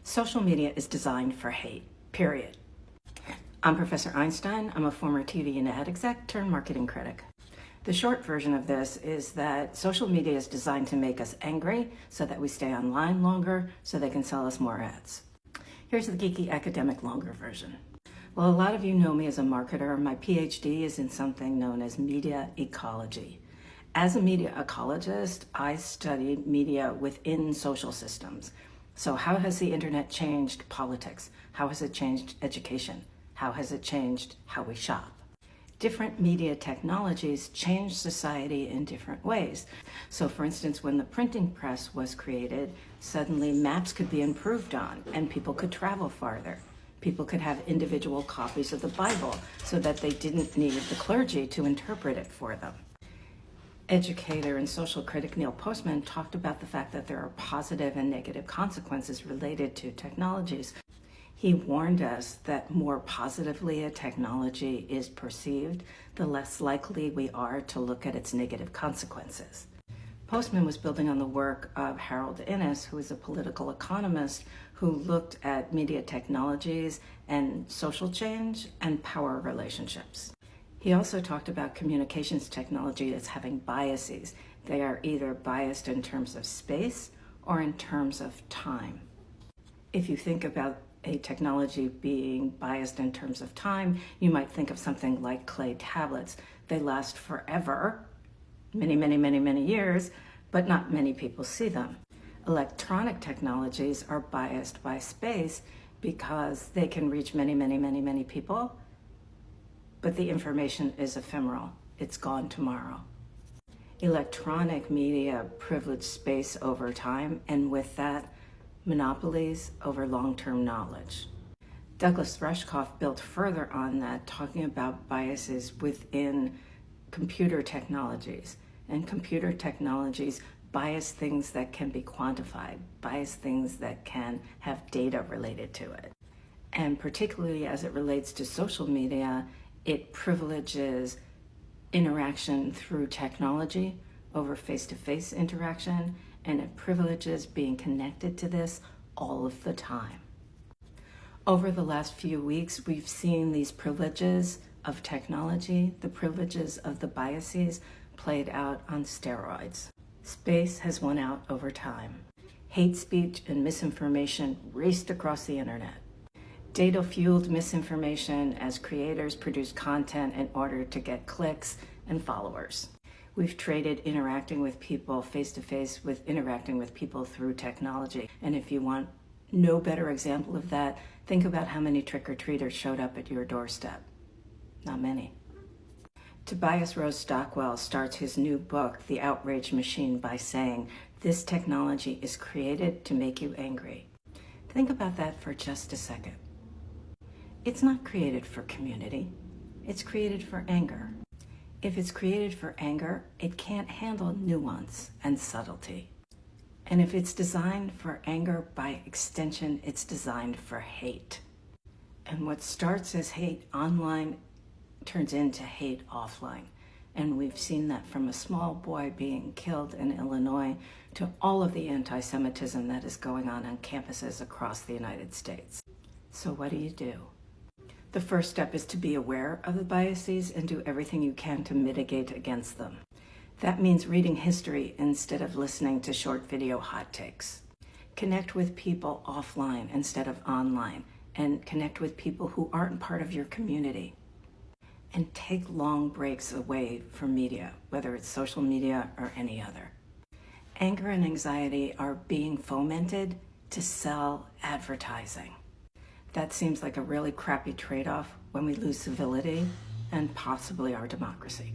Social media is designed for hate, period. I'm Professor Einstein. I'm a former TV and ad exec turned marketing critic. The short version of this is that social media is designed to make us angry so that we stay online longer so they can sell us more ads. Here's the geeky academic longer version. Well, a lot of you know me as a marketer. My PhD is in something known as media ecology. As a media ecologist, I studied media within social systems. So how has the internet changed politics? How has it changed education? How has it changed how we shop? Different media technologies change society in different ways. So for instance, when the printing press was created, suddenly maps could be improved on and people could travel farther. People could have individual copies of the Bible so that they didn't need the clergy to interpret it for them. Educator and social critic Neil Postman talked about the fact that there are positive and negative consequences related to technologies. He warned us that more positively a technology is perceived, the less likely we are to look at its negative consequences. Postman was building on the work of Harold Innis, who is a political economist who looked at media technologies and social change and power relationships. He also talked about communications technology as having biases. They are either biased in terms of space or in terms of time. If you think about a technology being biased in terms of time, you might think of something like clay tablets. They last forever, many years, but not many people see them. Electronic technologies are biased by space because they can reach many people, but the information is ephemeral. It's gone tomorrow. Electronic media privilege space over time, and with that, monopolies over long-term knowledge. Douglas Rushkoff built further on that, talking about biases within computer technologies. And computer technologies bias things that can be quantified, bias things that can have data related to it. And particularly as it relates to social media, it privileges interaction through technology over face-to-face interaction, and it privileges being connected to this all of the time. Over the last few weeks, we've seen these privileges of technology, the privileges of the biases, played out on steroids. Space has won out over time. Hate speech and misinformation raced across the internet. Data-fueled misinformation as creators produce content in order to get clicks and followers. We've traded interacting with people face-to-face with interacting with people through technology. And if you want no better example of that, think about how many trick-or-treaters showed up at your doorstep. Not many. Tobias Rose Stockwell starts his new book, The Outrage Machine, by saying, "This technology is created to make you angry." Think about that for just a second. It's not created for community. It's created for anger. If it's created for anger, it can't handle nuance and subtlety. And if it's designed for anger, by extension, it's designed for hate. And what starts as hate online turns into hate offline. And we've seen that from a small boy being killed in Illinois to all of the anti-Semitism that is going on campuses across the United States. So what do? The first step is to be aware of the biases and do everything you can to mitigate against them. That means reading history instead of listening to short video hot takes. Connect with people offline instead of online, and connect with people who aren't part of your community. And take long breaks away from media, whether it's social media or any other. Anger and anxiety are being fomented to sell advertising. That seems like a really crappy trade-off when we lose civility and possibly our democracy.